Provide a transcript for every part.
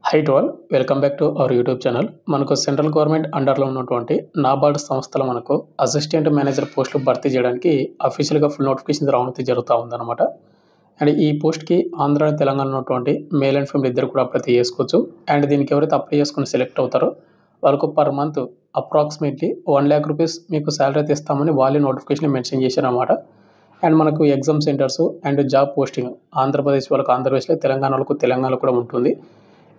High to all welcome back to our YouTube channel. మనకు central government అండర్లో ఉన్నటువంటి నాబార్డ్ సంస్థలో మనకు అసిస్టెంట్ మేనేజర్ పోస్టులు భర్తీ చేయడానికి అఫీషియల్గా ఫుల్ నోటిఫికేషన్ రావడం జరుగుతూ ఉందన్నమాట. అండ్ ఈ పోస్ట్కి ఆంధ్ర తెలంగాణ ఉన్నటువంటి మేల్ అండ్ ఫీమేల్ ఇద్దరు కూడా అప్లై చేసుకోవచ్చు. అండ్ దీనికి ఎవరైతే అప్లై చేసుకుని సెలెక్ట్ అవుతారో వాళ్ళకు పర్ మంత్ అప్రాక్సిమేట్లీ 1,00,000 రూపీస్ మీకు శాలరీ అయితే ఇస్తామని వాళ్ళే నోటిఫికేషన్ మెన్షన్ చేశారన్నమాట. అండ్ మనకు exam centres and job posting Andhra Pradesh వాళ్ళకు ఆంధ్రప్రదేశ్లో, తెలంగాణ వాళ్ళకు తెలంగాణలో కూడా ఉంటుంది.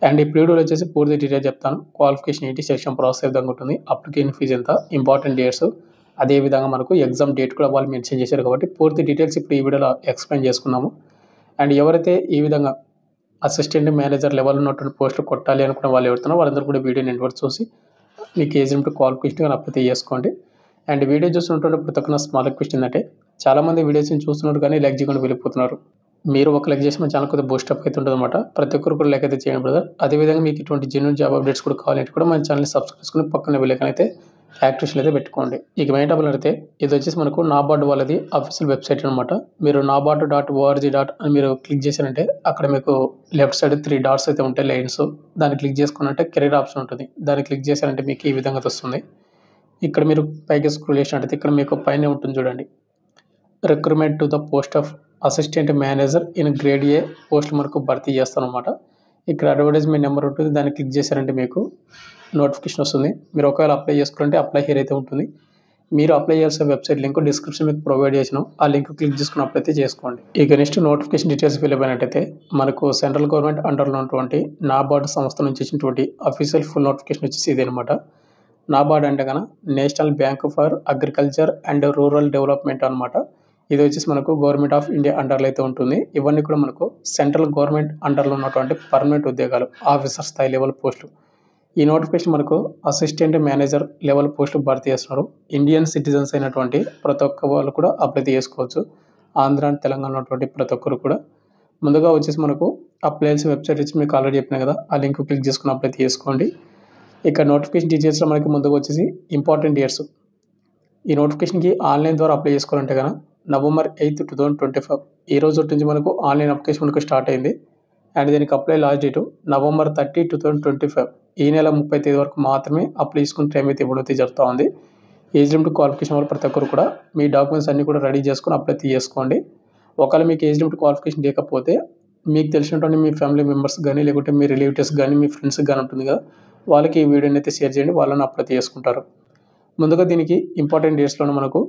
అండ్ ఈ పీరియడ్ వచ్చేసి పూర్తి డీటెయిల్ చెప్తాను. క్వాలిఫికేషన్ ఏంటి, సెలక్షన్ ప్రాసెస్ ఏ విధంగా ఉంటుంది, అప్లికేషన్ ఫీజు ఎంత, ఇంపార్టెంట్ డేట్స్, అదేవిధంగా మనకు ఎగ్జామ్ డేట్ కూడా వాళ్ళు మెన్షన్ చేశారు కాబట్టి పూర్తి డీటెయిల్స్ ఇప్పుడు ఈ వీడియోలో ఎక్స్ప్లెయిన్ చేసుకున్నాము. అండ్ ఎవరైతే ఈ విధంగా అసిస్టెంట్ మేనేజర్ లెవెల్ ఉన్నటువంటి పోస్టులు కొట్టాలి అనుకున్న వాళ్ళు ఎవరుతున్నారో వాళ్ళందరూ కూడా వీడియో నెట్వర్క్ చూసి మీకు ఏజ్ లిమిట్ క్వాలిఫికేషన్ కానీ అప్లై చేసుకోండి. అండ్ వీడియో చూస్తున్నటువంటి ప్రతి ఒక్క స్మాల్ రిక్వెస్ట్ ఏంటంటే చాలామంది వీడియోస్ని చూస్తున్నారు కానీ లైక్ చేయకుండా వెళ్ళిపోతున్నారు. మీరు ఒక లైక్ చేసి మన ఛానల్ కొద్దిగా బూస్టప్ అయితే ఉంటుంది అనమాట. ప్రతి ఒక్కరు కూడా లైక్ అయితే చేయండి బ్రదర్. అదేవిధంగా మీకు ఇటువంటి జెన్యూన్ జాబ్ అప్డేట్స్ కూడా కావాలంటే కూడా మన ఛానల్ని సబ్స్క్రైబ్ చేసుకుని పక్కన వెళ్ళకనైతే అయితే యాక్టివేషన్ అయితే పెట్టుకోండి. ఇక మెయిన్ టాపిక్ అయితే ఇది వచ్చేసి మనకు నాబార్డ్ వాళ్ళది అఫీషియల్ వెబ్సైట్ అనమాట. మీరు nabaard.org అని మీరు క్లిక్ చేశారంటే అక్కడ మీకు లెఫ్ట్ సైడ్ 3 డాట్స్ అయితే ఉంటాయి, లైన్స్. దాన్ని క్లిక్ చేసుకున్నట్టే కెరీర్ ఆప్షన్ ఉంటుంది. దాన్ని క్లిక్ చేశారంటే మీకు ఈ విధంగా వస్తుంది. ఇక్కడ మీరు పైకి స్క్రోల్ చేసినట్టయితే ఇక్కడ మీకు పైన ఉంటుంది చూడండి, recruitment to the post of assistant manager in grade A పోస్టులు మనకు భర్తీ చేస్తారనమాట. ఇక్కడ అడ్వర్టైజ్మెంట్ నెంబర్ ఉంటుంది, దాన్ని క్లిక్ చేశారంటే మీకు నోటిఫికేషన్ వస్తుంది. మీరు ఒకవేళ అప్లై చేసుకుంటే అప్లై హియర్ అయితే ఉంటుంది. మీరు అప్లై చేయాల్సిన వెబ్సైట్ లింక్ డిస్క్రిప్షన్ మీకు ప్రొవైడ్ చేసినాం, ఆ లింక్ క్లిక్ చేసుకుని అప్లై అయితే చేసుకోండి. ఇక నెక్స్ట్ నోటిఫికేషన్ డీటెయిల్స్ ఫిల్ అయినట్టయితే మనకు సెంట్రల్ గవర్నమెంట్ అండర్లో ఉన్నటువంటి నాబార్డ్ సంస్థ నుంచి వచ్చినటువంటి అఫీషియల్ ఫుల్ నోటిఫికేషన్ వచ్చేసి ఇది అనమాట. నాబార్డ్ అంటే కన్నా national bank for agriculture and rural development అనమాట. ఇది వచ్చేసి మనకు గవర్నమెంట్ ఆఫ్ ఇండియా అండర్లో అయితే ఉంటుంది. ఇవన్నీ కూడా మనకు సెంట్రల్ గవర్నమెంట్ అండర్లో ఉన్నటువంటి పర్మనెంట్ ఉద్యోగాలు, ఆఫీసర్ స్థాయి లెవెల్ పోస్టులు. ఈ నోటిఫికేషన్ మనకు అసిస్టెంట్ మేనేజర్ లెవెల్ పోస్టులు భర్తీ చేస్తున్నారు. ఇండియన్ సిటిజన్స్ అయినటువంటి ప్రతి ఒక్క వాళ్ళు కూడా అప్లై చేసుకోవచ్చు. ఆంధ్ర తెలంగాణ ఉన్నటువంటి ప్రతి ఒక్కరు కూడా. ముందుగా వచ్చేసి మనకు అప్లై చేసే వెబ్సైట్ వచ్చి మీకు ఆల్రెడీ చెప్పినా కదా, ఆ లింక్ క్లిక్ చేసుకుని అప్లై చేసుకోండి. ఇక నోటిఫికేషన్ డీటెయిల్స్లో మనకి ముందుగా వచ్చేసి ఇంపార్టెంట్ డేట్స్. ఈ నోటిఫికేషన్కి ఆన్లైన్ ద్వారా అప్లై చేసుకోవాలంటే కన్నా November 8, 2025 ఈ రోజు నుంచి మనకు ఆన్లైన్ అప్లికేషన్ మనకు స్టార్ట్ అయింది. అండ్ దీనికి అప్లై లాస్ట్ డేటు November 30, 2025 ఈ నెల 30 తేదీ వరకు మాత్రమే అప్లై చేసుకుని టైం అయితే ఇవ్వడం జరుగుతూ ఉంది. ఏజ్ లిమిట్ క్వాలిఫికేషన్ వల్ల ప్రతి ఒక్కరు కూడా మీ డాక్యుమెంట్స్ అన్నీ కూడా రెడీ చేసుకుని అప్లై చేసుకోండి. ఒకవేళ మీకు ఏజ్ లిమిట్ క్వాలిఫికేషన్ లేకపోతే మీకు తెలిసినటువంటి మీ ఫ్యామిలీ మెంబర్స్ కానీ, లేకుంటే మీ రిలేటివ్స్ కానీ, మీ ఫ్రెండ్స్ కానీ ఉంటుంది కదా, వాళ్ళకి ఈ వీడియోని అయితే షేర్ చేయండి, వాళ్ళని అప్లై చేసుకుంటారు. ముందుగా దీనికి ఇంపార్టెంట్ డేట్స్లో మనకు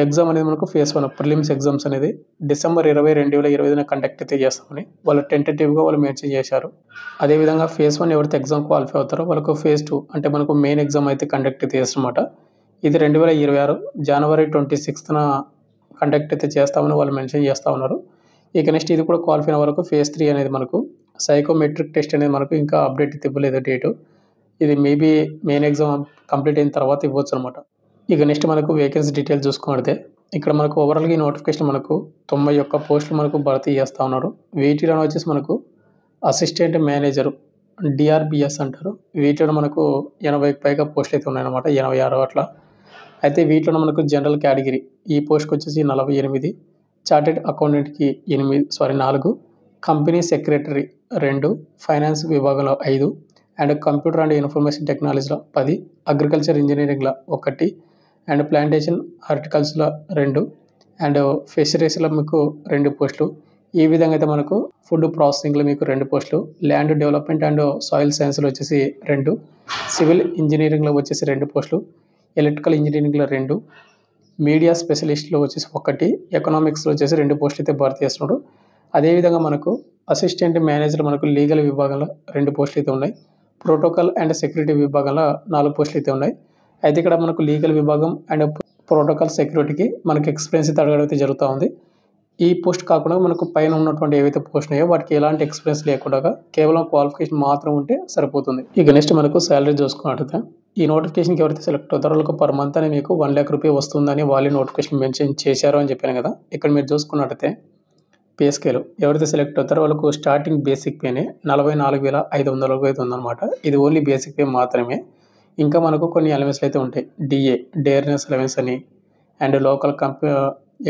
ఎగ్జామ్ అనేది మనకు ఫేజ్ 1 ప్రిలిమ్స్ ఎగ్జామ్స్ అనేది December 20, 2025 కండక్ట్ అయితే చేస్తామని వాళ్ళు టెంటేటివ్గా వాళ్ళు మెన్షన్ చేశారు. అదేవిధంగా ఫేజ్ 1 ఎవరైతే ఎగ్జామ్ క్వాలిఫై అవుతారో వాళ్ళకు ఫేజ్ 2 అంటే మనకు మెయిన్ ఎగ్జామ్ అయితే కండక్ట్ అయితే చేస్తారన్నమాట. ఇది 2026 January 26న కండక్ట్ అయితే చేస్తామని వాళ్ళు మెన్షన్ చేస్తూ ఉన్నారు. ఇక నెక్స్ట్ ఇది కూడా క్వాలిఫై అయిన వరకు ఫేజ్ 3 అనేది మనకు సైకోమెట్రిక్ టెస్ట్ అనేది మనకు ఇంకా అప్డేట్ అయితే ఇవ్వలేదు డేటు. ఇది మేబీ మెయిన్ ఎగ్జామ్ కంప్లీట్ అయిన తర్వాత ఇవ్వచ్చు అనమాట. ఇక నెక్స్ట్ మనకు వేకెన్సీ డీటెయిల్స్ చూసుకుంటే ఇక్కడ మనకు ఓవరాల్గా ఈ నోటిఫికేషన్ మనకు 91 పోస్టులు మనకు భర్తీ చేస్తూ ఉన్నారు. వీటిలో వచ్చేసి మనకు అసిస్టెంట్ మేనేజర్ DRBS అంటారు. వీటిలో మనకు 80కి పైగా పోస్టులు అయితే ఉన్నాయన్నమాట, 86 అట్లా. అయితే వీటిలో మనకు జనరల్ కేటగిరీ ఈ పోస్ట్కి వచ్చేసి 48, చార్టెడ్ అకౌంటెంట్కి 4, కంపెనీ సెక్రటరీ 2, ఫైనాన్స్ విభాగంలో 5, అండ్ కంప్యూటర్ అండ్ ఇన్ఫర్మేషన్ టెక్నాలజీలో 10, అగ్రికల్చర్ ఇంజనీరింగ్లో 1, అండ్ ప్లాంటేషన్ హార్టికల్చర్లో 2, అండ్ ఫిషరీస్లో మీకు 2 పోస్టులు. ఈ విధంగా అయితే మనకు ఫుడ్ ప్రాసెసింగ్లో మీకు 2 పోస్టులు, ల్యాండ్ డెవలప్మెంట్ అండ్ సాయిల్ సైన్స్లో వచ్చేసి 2, సివిల్ ఇంజనీరింగ్లో వచ్చేసి 2 పోస్టులు, ఎలక్ట్రికల్ ఇంజనీరింగ్లో 2, మీడియా స్పెషలిస్ట్లో వచ్చేసి 1, ఎకనామిక్స్లో వచ్చేసి 2 పోస్టులు అయితే భర్తీ చేస్తున్నాడు. అదేవిధంగా మనకు అసిస్టెంట్ మేనేజర్ మనకు లీగల్ విభాగంలో 2 పోస్టులు అయితే ఉన్నాయి. ప్రోటోకాల్ అండ్ సెక్యూరిటీ విభాగంలో 4 పోస్టులు అయితే ఉన్నాయి. అయితే ఇక్కడ మనకు లీగల్ విభాగం అండ్ ప్రోటోకాల్ సెక్యూరిటీకి మనకు ఎక్స్పీరియన్స్ అయితే అడగడం అయితే జరుగుతూ ఉంది. ఈ పోస్ట్ కాకుండా మనకు పైన ఉన్నటువంటి ఏవైతే పోస్ట్ ఉన్నాయో వాటికి ఎలాంటి ఎక్స్పీరియన్స్ లేకుండా కేవలం క్వాలిఫికేషన్ మాత్రం ఉంటే సరిపోతుంది. ఇక నెక్స్ట్ మనకు శాలరీ చూసుకున్నట్లయితే ఈ నోటిఫికేషన్కి ఎవరైతే సెలెక్ట్ అవుతారో వాళ్ళకు పర్ మంత్ అని మీకు 1,00,000 రూపాయలు వస్తుందని వాళ్ళే నోటిఫికేషన్ మెన్షన్ చేశారు అని చెప్పాను కదా. ఇక్కడ మీరు చూసుకున్నట్లయితే పే స్కేల్ ఎవరైతే సెలెక్ట్ అవుతారో వాళ్ళకు స్టార్టింగ్ బేసిక్ పేనే 44,500 అయితే ఉందన్నమాట. ఇది ఓన్లీ బేసిక్ పే మాత్రమే. ఇంకా మనకు కొన్ని అలవెన్స్లు అయితే ఉంటాయి. డేర్నెస్ అలవెన్స్ అని, అండ్ లోకల్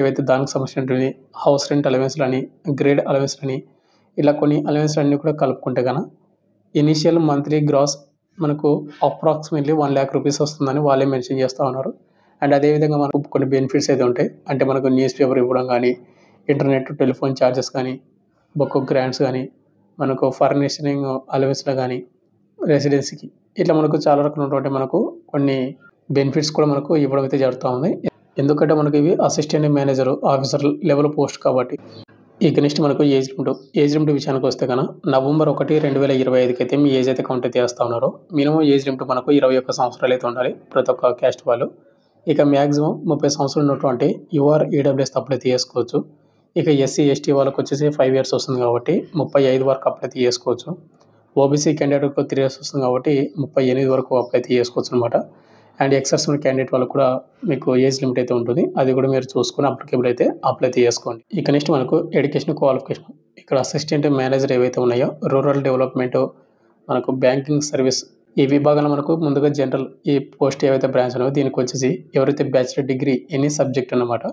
ఏవైతే దానికి సంబంధించినటువంటి హౌస్ రెంట్ అలవెన్స్లు అని, గ్రేడ్ అలవెన్స్లు అని, ఇలా కొన్ని అలవెన్స్లు అన్నీ కూడా కలుపుకుంటే కనుక ఇనీషియల్ మంత్లీ గ్రాస్ మనకు అప్రాక్సిమేట్లీ 1,00,000 రూపీస్ వస్తుందని వాళ్ళే మెన్షన్ చేస్తూ ఉన్నారు. అండ్ అదేవిధంగా మనకు కొన్ని బెనిఫిట్స్ అయితే ఉంటాయి. అంటే మనకు న్యూస్ పేపర్ ఇవ్వడం కానీ, ఇంటర్నెట్, టెలిఫోన్ ఛార్జెస్ కానీ, బుక్ గ్రాంట్స్ కానీ, మనకు ఫర్నిషింగ్ అలవెన్స్‌లో కానీ, రెసిడెన్సీకి ఇట్లా మనకు చాలా రకాలైనటువంటి మనకు కొన్ని బెనిఫిట్స్ కూడా మనకు ఇవ్వడం అయితే జరుగుతూ ఉంది. ఎందుకంటే మనకి ఇవి assistant manager, officer level post కాబట్టి. ఇక నెక్స్ట్ మనకు ఏజ్ లిమిట్ విషయానికి వస్తే కనుక నవంబర్ 1, 2025కి అయితే మీ ఏజ్ అయితే కౌంట్ అయితే చేస్తూ ఉన్నారు. మినిమం ఏజ్ లిమిట్ మనకు 21 సంవత్సరాలు అయితే ఉండాలి ప్రతి ఒక్క క్యాస్ట్ వాళ్ళు. ఇక మ్యాక్సిమం 30 సంవత్సరాలు ఉన్నటువంటి యూఆర్ ఈడబ్ల్యూఎస్ అప్లై చేసుకోవచ్చు. ఇక ఎస్సీ ఎస్టీ వాళ్ళకి వచ్చేసి 5 years వస్తుంది కాబట్టి 35 వరకు అప్లై చేసుకోవచ్చు. ఓబీసీ క్యాండిడేట్కు 3 years వస్తుంది కాబట్టి 38 వరకు అప్లై చేసుకోవచ్చు అనమాట. అండ్ ఎక్సర్సన్ క్యాండిడేట్ వాళ్ళకు కూడా మీకు ఏజ్ లిమిట్ అయితే ఉంటుంది. అది కూడా మీరు చూసుకుని అప్లికేబుల్ అయితే అప్లై చేసుకోండి. ఇక నెక్స్ట్ మనకు ఎడ్యుకేషన్ క్వాలిఫికేషన్. ఇక్కడ అసిస్టెంట్ మేనేజర్ ఏవైతే ఉన్నాయో రూరల్ డెవలప్మెంట్, మనకు బ్యాంకింగ్ సర్వీస్ ఈ విభాగంలో మనకు ముందుగా జనరల్ ఈ పోస్ట్ ఏవైతే బ్రాంచ్ ఉన్నాయో దీనికి వచ్చేసి ఎవరైతే బ్యాచిలర్ డిగ్రీ ఎనీ సబ్జెక్ట్ అన్నమాట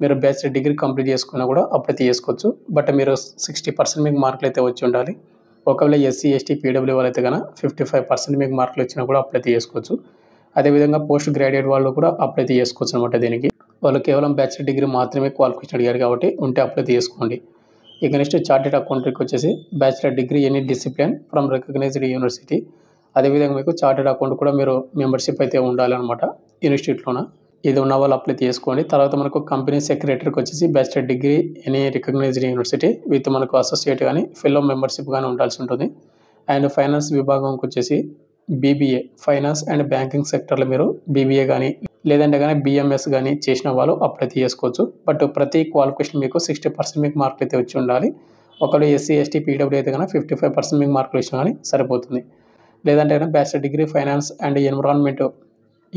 మీరు బ్యాచిలర్ డిగ్రీ కంప్లీట్ చేసుకున్నా కూడా అప్లై చేసుకోవచ్చు. బట్ మీరు 60% మీకు మార్కులు అయితే వచ్చి ఉండాలి. ఒకవేళ ఎస్సీ ఎస్టీ పీడబ్ల్యూ వాళ్ళైతే కనుక 55% మీకు మార్కులు వచ్చినా కూడా అప్లై చేసుకోవచ్చు. అదేవిధంగా పోస్ట్ గ్రాడ్యుయేట్ వాళ్ళు కూడా అప్లై చేసుకోవచ్చు అనమాట. దీనికి వాళ్ళు కేవలం బ్యాచిలర్ డిగ్రీ మాత్రమే క్వాలిఫికేషన్ అడిగారు కాబట్టి ఉంటే అప్లై చేసుకోండి. ఇక నెక్స్ట్ చార్టెడ్ అకౌంటెంట్కి వచ్చేసి bachelor degree any discipline from recognized university. అదేవిధంగా మీకు చార్టెడ్ అకౌంట్ కూడా మీరు మెంబర్షిప్ అయితే ఉండాలన్నమాట ఇన్స్టిట్యూట్లోన. ఇది ఉన్న వాళ్ళు అప్లై చేసుకోండి. తర్వాత మనకు కంపెనీ సెక్రటరీకి వచ్చేసి bachelor degree any recognized university with మనకు అసోసియేట్ కానీ ఫెలో మెంబర్షిప్ కానీ ఉండాల్సి ఉంటుంది. అండ్ ఫైనాన్స్ విభాగంకి వచ్చేసి బీబీఏ ఫైనాన్స్ అండ్ బ్యాంకింగ్ సెక్టర్లో మీరు బీబీఏ కానీ లేదంటే కానీ బిఎంఎస్ కానీ చేసిన వాళ్ళు అప్లై చేసుకోవచ్చు. బట్ ప్రతి క్వాలిఫికేషన్ మీకు 60% మీకు మార్కులు అయితే వచ్చి ఉండాలి. ఒకవేళ ఎస్సీ ఎస్టీ పీడబ్ల్యూ అయితే కనుక 55% మీకు మార్కులు ఇచ్చినా కానీ సరిపోతుంది. లేదంటే కనుక bachelor degree finance and environment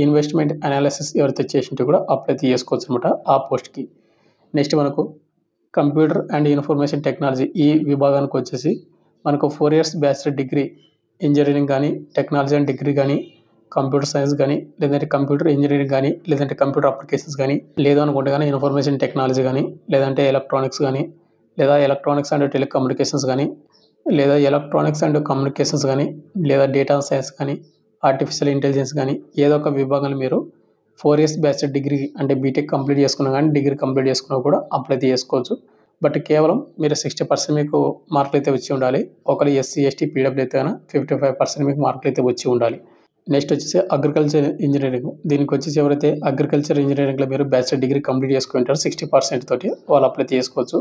investment analysis ఎవరైతే చేసింటే కూడా అప్లై చేసుకోవచ్చు అనమాట ఆ పోస్ట్కి. నెక్స్ట్ మనకు కంప్యూటర్ అండ్ ఇన్ఫర్మేషన్ టెక్నాలజీ ఈ విభాగానికి వచ్చేసి మనకు 4 years బ్యాచిలర్ డిగ్రీ ఇంజనీరింగ్ కానీ టెక్నాలజీ అండ్ డిగ్రీ కానీ కంప్యూటర్ సైన్స్ కానీ లేదంటే కంప్యూటర్ ఇంజనీరింగ్ కానీ లేదంటే కంప్యూటర్ అప్లికేషన్స్ కానీ లేదు అనుకుంటే కానీ ఇన్ఫర్మేషన్ టెక్నాలజీ కానీ లేదంటే ఎలక్ట్రానిక్స్ కానీ లేదా ఎలక్ట్రానిక్స్ అండ్ టెలికమ్యూనికేషన్స్ కానీ లేదా ఎలక్ట్రానిక్స్ అండ్ కమ్యూనికేషన్స్ కానీ లేదా డేటా సైన్స్ కానీ ఆర్టిఫిషియల్ ఇంటెలిజెన్స్ కానీ ఏదో ఒక విభాగంలో మీరు 4 years బ్యాచిలర్ డిగ్రీ అంటే బీటెక్ కంప్లీట్ చేసుకున్నా కానీ డిగ్రీ కంప్లీట్ చేసుకున్నా కూడా అప్లై చేసుకోవచ్చు. బట్ కేవలం మీరు 60% మీకు మార్కులు అయితే వచ్చి ఉండాలి. ఒకవేళ ఎస్సీ ఎస్టీ పీడబ్ల్యూ అయితే కనుక 55% మీకు మార్కులు అయితే వచ్చి ఉండాలి. నెక్స్ట్ వచ్చేసి అగ్రికల్చర్ ఇంజనీరింగ్. దీనికి వచ్చేసి ఎవరైతే అగ్రికల్చర్ ఇంజనీరింగ్లో మీరు బ్యాచిలర్ డిగ్రీ కంప్లీట్ చేసుకుంటారో 60% తోటి వాళ్ళు అప్లై చేసుకోవచ్చు.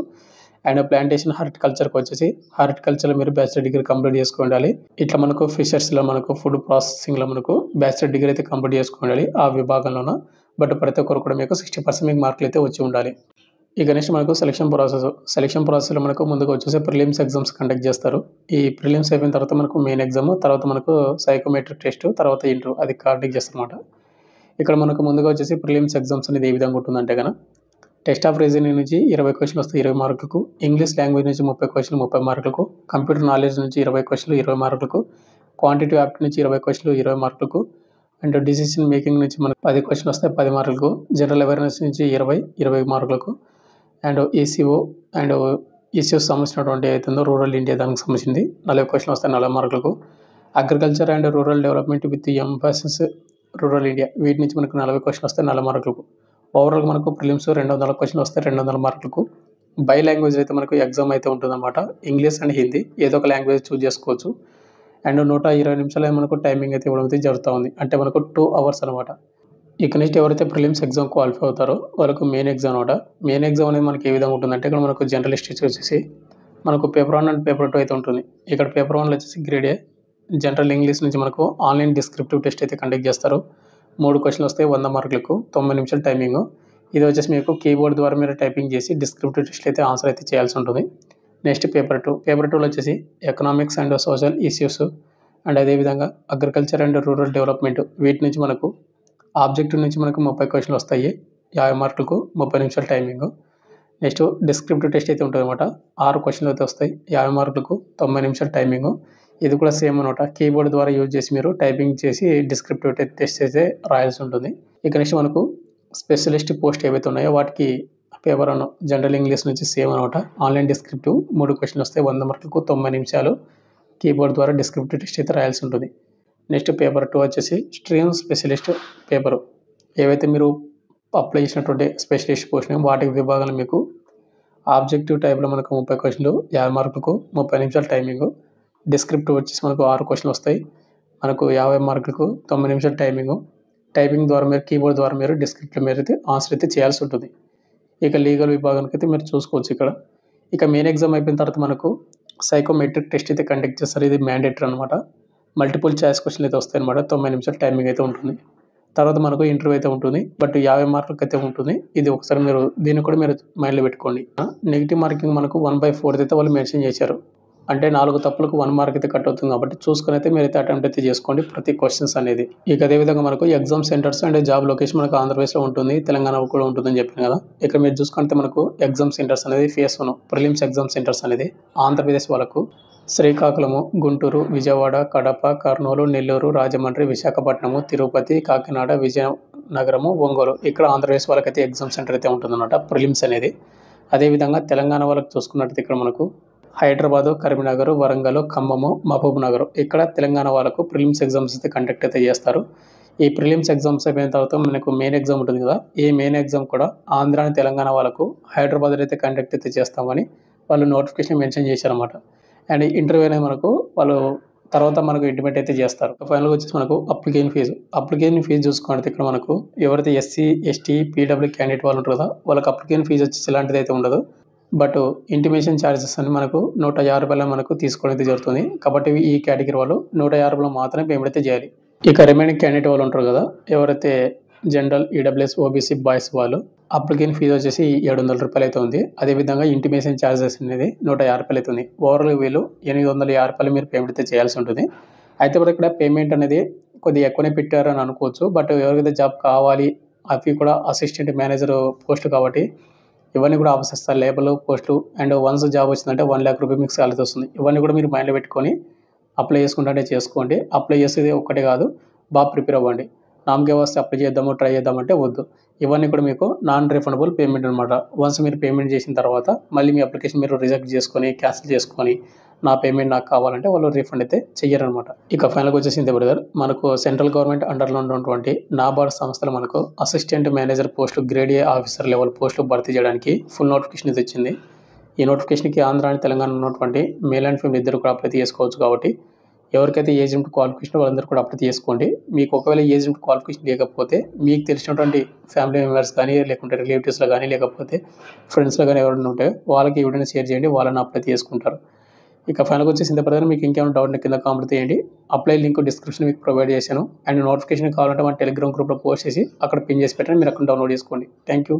అండ్ ప్లాంటేషన్ హార్టికల్చర్కి వచ్చేసి హార్టికల్చర్లో మీరు బ్యాచిలర్ డిగ్రీ కంప్లీట్ చేసుకోవాలి. ఇట్లా మనకు ఫిషర్స్లో మనకు ఫుడ్ ప్రాసెసింగ్లో మనకు బ్యాచిలర్ డిగ్రీ అయితే కంప్లీట్ చేసుకోవాలి ఆ విభాగంలోన. బట్ ప్రతి ఒక్కరు కూడా మీకు 60% మీకు మార్కులు అయితే వచ్చి ఉండాలి. ఇక నెక్స్ట్ మనకు సెలక్షన్ ప్రాసెస్లో మనకు ముందుగా వచ్చేసి ప్రిలిమ్స్ ఎగ్జామ్స్ కండక్ట్ చేస్తారు. ఈ ప్రిలిమ్స్ అయిపోయిన తర్వాత మనకు మెయిన్ ఎగ్జామ్, తర్వాత మనకు సైకోమెట్రిక్ టెస్ట్, తర్వాత ఇంటర్వ్యూ అది కండక్ట్ చేస్తారన్నమాట. ఇక్కడ మనకు ముందుగా వచ్చేసి ప్రిలిమ్స్ ఎగ్జామ్స్ అనేది ఏ విధంగా ఉంటుందంటే కనుక టెస్ట్ ఆఫ్ రీజనింగ్ నుంచి 20 క్వశ్చన్లు వస్తాయి 20 మార్కులకు, ఇంగ్లీష్ లాంగ్వేజ్ నుంచి 30 క్వశ్చన్లు 30 మార్కులకు, కంప్యూటర్ నాలెడ్జ్ నుంచి 20 క్వశ్చన్లు 20 మార్కులకు, క్వాంటిటివ్ యాప్ట్ నుంచి 20 క్వశ్చన్లు 20 మార్కులకు, అండ్ డిసిషన్ మేకింగ్ నుంచి మనకు 10 క్వశ్చన్లు వస్తాయి 10 మార్కులకు, జనరల్ అవేర్నెస్ నుంచి 20 మార్కులకు, అండ్ ఈసీఓ అండ్ ఈసీఓ సంబంధించినటువంటి ఏదైతుందో రూరల్ ఇండియా దానికి సంబంధించింది 40 క్వశ్చన్లు వస్తాయి 40 మార్కులకు, agriculture and rural development with emphasis rural India వీటి నుంచి మనకు 40 క్వశ్చన్లు వస్తాయి 40 మార్కులకు. ఓవరాల్ మనకు ప్రిలిమ్స్ 200 క్వశ్చన్లు వస్తాయి 200 మార్కులకు. బై లాంగ్వేజ్ అయితే మనకు ఎగ్జామ్ అయితే ఉంటుందన్నమాట. ఇంగ్లీష్ అండ్ హిందీ ఏదో ఒక లాంగ్వేజ్ చూస్ చేసుకోవచ్చు. అండ్ 120 నిమిషాలు మనకు టైమింగ్ అయితే ఇవ్వడం అయితే జరుగుతూ ఉంది. అంటే మనకు 2 hours అనమాట. ఇక నెక్స్ట్ ఎవరైతే ప్రిలిమ్స్ ఎగ్జామ్ క్వాలిఫై అవుతారో వాళ్ళకు మెయిన్ ఎగ్జామ్ అనమాట. మెయిన్ ఎగ్జామ్ అనేది మనకి ఏ విధంగా ఉంటుందంటే ఇక్కడ మనకు జనరల్ హిస్టరీ వచ్చేసి మనకు పేపర్ 1 అండ్ పేపర్ 2 అయితే ఉంటుంది. ఇక్కడ పేపర్ 1లో వచ్చేసి గ్రేడ్ ఏ జనరల్ ఇంగ్లీష్ నుంచి మనకు ఆన్లైన్ డిస్క్రిప్టివ్ టెస్ట్ అయితే కండక్ట్ చేస్తారు. 3 క్వశ్చన్లు వస్తాయి 100 మార్కులకు 90 నిమిషాలు టైమింగ్. ఇది వచ్చేసి మీకు కీబోర్డ్ ద్వారా మీరు టైపింగ్ చేసి డిస్క్రిప్టివ్ టెస్ట్ అయితే ఆన్సర్ అయితే చేయాల్సి ఉంటుంది. నెక్స్ట్ పేపర్ 2లో వచ్చేసి economics and social issues and అదేవిధంగా అగ్రికల్చర్ అండ్ రూరల్ డెవలప్మెంట్ వీటి నుంచి మనకు ఆబ్జెక్టివ్ నుంచి మనకు 30 క్వశ్చన్లు వస్తాయి 50 మార్కులకు 30 నిమిషాలు టైమింగ్. నెక్స్ట్ డిస్క్రిప్టివ్ టెస్ట్ అయితే ఉంటుంది అనమాట. 6 క్వశ్చన్లు అయితే వస్తాయి 50 మార్కులకు 90 నిమిషాలు టైమింగ్. ఇది కూడా సేమ్ అనమాట. కీబోర్డ్ ద్వారా యూజ్ చేసి మీరు టైపింగ్ చేసి డిస్క్రిప్టివ్ టెస్ట్ అయితే రాయాల్సి ఉంటుంది. ఇక నెక్స్ట్ మనకు స్పెషలిస్ట్ పోస్ట్ ఏవైతే ఉన్నాయో వాటికి పేపర్ 1 జనరల్ ఇంగ్లీష్ నుంచి సేమ్ అనమాట. ఆన్లైన్ డిస్క్రిప్టివ్ 3 క్వశ్చన్లు వస్తాయి 100 మార్కులకు 90 నిమిషాలు. కీబోర్డ్ ద్వారా డిస్క్రిప్టివ్ టెస్ట్ అయితే రాయాల్సి ఉంటుంది. నెక్స్ట్ పేపర్ 2 వచ్చేసి స్ట్రీమ్ స్పెషలిస్ట్ పేపరు. ఏవైతే మీరు అప్లై చేసినటువంటి స్పెషలిస్ట్ పోస్ట్‌ని వాటి విభాగాలు మీకు ఆబ్జెక్టివ్ టైప్‌లో మనకు 30 క్వెషన్‌లు 50 మార్కులకు 30 నిమిషాలు టైమింగు. డిస్క్రిప్టివ్ వచ్చేసి మనకు 6 క్వెషన్‌లు వస్తాయి. మనకు 50 మార్కులకు 9 నిమిషాలు టైమింగు. టైపింగ్ ద్వారా మీరు కీబోర్డ్ ద్వారా మీరు డిస్క్రిప్టివ్ మీరైతే ఆన్సర్ అయితే చేయాల్సి ఉంటుంది. ఇక లీగల్ విభాగానికైతే మీరు చూసుకోవచ్చు ఇక్కడ. ఇక మెయిన్ ఎగ్జామ్ అయిపోయిన తర్వాత మనకు సైకోమెట్రిక్ టెస్ట్ అయితే కండక్ట్ చేస్తారు. ఇది మ్యాండేటరీ అనమాట. మల్టిపుల్ చాయిస్ క్వెషన్‌లు అయితే వస్తాయన్నమాట. 90 నిమిషాలు టైమింగ్ అయితే ఉంటుంది. తర్వాత మనకు ఇంటర్వ్యూ అయితే ఉంటుంది. బట్ 50 మార్కులకైతే ఉంటుంది. ఇది ఒకసారి మీరు దీన్ని కూడా మీరు మైండ్‌లో పెట్టుకోండి. నెగెటివ్ మార్కింగ్ మనకు 1/4 అయితే వాళ్ళు మెన్షన్ చేశారు. అంటే 4 తప్పులకు 1 మార్క్ అయితే కట్ అవుతుంది కాబట్టి చూసుకొని అయితే మీరైతే అటెంప్ట్ అయితే చేసుకోండి ప్రతి క్వెషన్స్ అనేది. ఇక అదే విధంగా మనకు exam centres and job location మనకు ఆంధ్రప్రదేశ్‌లో ఉంటుంది. తెలంగాణలో కూడా ఉంటుందని చెప్పాను కదా! ఇక్కడ మీరు చూసుకుంటే మనకు ఎగ్జామ్ సెంటర్స్ అనేది ఫేజ్ 1 ప్రిలిమ్స్ ఎగ్జామ్ సెంటర్స్ అనేది ఆంధ్రప్రదేశ్ వాళ్ళకు శ్రీకాకుళము, గుంటూరు, విజయవాడ, కడప, కర్నూలు, నెల్లూరు, రాజమండ్రి, విశాఖపట్నము, తిరుపతి, కాకినాడ, విజయనగరము, ఒంగోలు ఇక్కడ ఆంధ్రప్రదేశ్ వాళ్ళకైతే ఎగ్జామ్ సెంటర్ అయితే ఉంటుందన్నమాట ప్రిలిమ్స్ అనేది. అదేవిధంగా తెలంగాణ వాళ్ళకి చూసుకున్నట్టయితే ఇక్కడ మనకు హైదరాబాదు, కరీంనగర్, వరంగల్, ఖమ్మము, మహబూబ్‌నగర్ ఇక్కడ తెలంగాణ వాళ్ళకు ప్రిలిమ్స్ ఎగ్జామ్స్ అయితే కండక్ట్ అయితే చేస్తారు. ఈ ప్రిలిమ్స్ ఎగ్జామ్స్ అయిపోయిన తర్వాత మనకు మెయిన్ ఎగ్జామ్ ఉంటుంది కదా! ఈ మెయిన్ ఎగ్జామ్ కూడా ఆంధ్ర అండ్ తెలంగాణ వాళ్ళకు హైదరాబాద్‌లో అయితే కండక్ట్ అయితే చేస్తామని వాళ్ళు నోటిఫికేషన్ మెన్షన్ చేశారన్నమాట. అండ్ ఇంటర్వ్యూ అనేది మనకు వాళ్ళు తర్వాత మనకు ఇంటిమేట్ అయితే చేస్తారు. ఫైనల్‌గా వచ్చేసి మనకు అప్లికేషన్ ఫీజు చూసుకుంటే ఇక్కడ మనకు ఎవరైతే ఎస్సీ, ఎస్టీ, పీడబ్ల్యూ క్యాండిడేట్ వాళ్ళు ఉంటారు కదా! వాళ్ళకి అప్లికేషన్ ఫీజు వచ్చేసి ఇలాంటిది అయితే ఉండదు. బట్ ఇంటిమేషన్ ఛార్జెస్ అని మనకు రూ. 150 మనకు తీసుకోవడం అయితే జరుగుతుంది. కాబట్టి ఈ కేటగిరీ వాళ్ళు రూ. 150 మాత్రమే పేమెంట్ అయితే చేయాలి. ఇక రిమైనింగ్ క్యాండిడేట్ వాళ్ళు ఉంటారు కదా! ఎవరైతే జనరల్, ఈడబ్ల్యూఎస్, ఓబీసీ బాయ్స్ వాళ్ళు అప్లికేషన్ ఫీజు వచ్చేసి రూ. 700 అయితే ఉంది. అదేవిధంగా ఇంటిమేషన్ ఛార్జెస్ అనేది రూ. 150 అయితే ఉంది. ఓవరాల్‌గా వీళ్ళు రూ. 850 మీరు పేమెంట్ అయితే చేయాల్సి ఉంటుంది. అయితే కూడా ఇక్కడ పేమెంట్ అనేది కొద్దిగా ఎక్కువనే పెట్టారని అనుకోవచ్చు. బట్ ఎవరికైతే జాబ్ కావాలి అవి కూడా అసిస్టెంట్ మేనేజర్ పోస్ట్ కాబట్టి ఇవన్నీ కూడా ఆఫీసర్స్ లేబర్‌లు పోస్టులు అండ్ వన్స్ జాబ్ వచ్చిందంటే రూ. 1,00,000 మీకు సాలరీ వస్తుంది. ఇవన్నీ కూడా మీరు మైండ్‌లో పెట్టుకొని అప్లై చేసుకుంటే చేసుకోండి. అప్లై చేసేది ఒక్కటే కాదు, బాగా ప్రిపేర్ అవ్వండి. నామకే వస్తే అప్లై చేద్దాము, ట్రై చేద్దామంటే వద్దు. ఇవన్నీ కూడా మీకు నాన్ రిఫండబుల్ పేమెంట్ అనమాట. వన్స్ మీరు పేమెంట్ చేసిన తర్వాత మళ్ళీ మీ అప్లికేషన్ మీరు రిజెక్ట్ చేసుకొని, క్యాన్సిల్ చేసుకొని నా పేమెంట్ నాకు కావాలంటే వాళ్ళు రీఫండ్ అయితే చెయ్యరనమాట. ఇక ఫైనల్‌గా వచ్చేసి ఇంతే బ్రదర్. మనకు సెంట్రల్ గవర్నమెంట్ అండర్‌లో ఉన్నటువంటి నాబార్డ్ సంస్థలు మనకు assistant manager post grade A officer level పోస్టులు భర్తీ చేయడానికి ఫుల్ నోటిఫికేషన్ అయితే వచ్చింది. ఈ నోటిఫికేషన్‌కి ఆంధ్ర అండ్ తెలంగాణ ఉన్నటువంటి మేల్ అండ్ ఫీమేల్ ఇద్దరు కూడా అప్లై చేసుకోవచ్చు కాబట్టి ఎవరికైతే ఏజ్ లిమిట్ క్వాలిఫికేషన్ వాళ్ళందరూ కూడా అప్లై చేసుకోండి. మీకు ఒకవేళ ఏజ్ లిమిట్ క్వాలిఫికేషన్ లేకపోతే మీకు తెలిసినటువంటి ఫ్యామిలీ మెంబర్స్ కానీ, లేకుంటే రిలేటివ్స్‌లో కానీ, లేకపోతే ఫ్రెండ్స్‌లో కానీ ఎవరైనా ఉంటే వాళ్ళకి ఈ వీడియోని షేర్ చేయండి. వాళ్ళని అప్లై చేసుకుంటారు. ఇక ఫైనల్‌గా వచ్చేసి ఇంత బ్రదర్. మీకు ఇంకేమైనా డౌట్ ఉంటే కింద కామెంట్ చేయండి. అప్లై లింక్ డిస్క్రిప్షన్ మీకు ప్రొవైడ్ చేశాను. అండ్ నోటిఫికేషన్ కావాలంటే మన టెలిగ్రామ్ గ్రూప్‌లో పోస్ట్ చేసి అక్కడ పిన్ చేసి పెట్టండి. మీరు అక్కడ డౌన్లోడ్ చేసుకోండి. Thank you.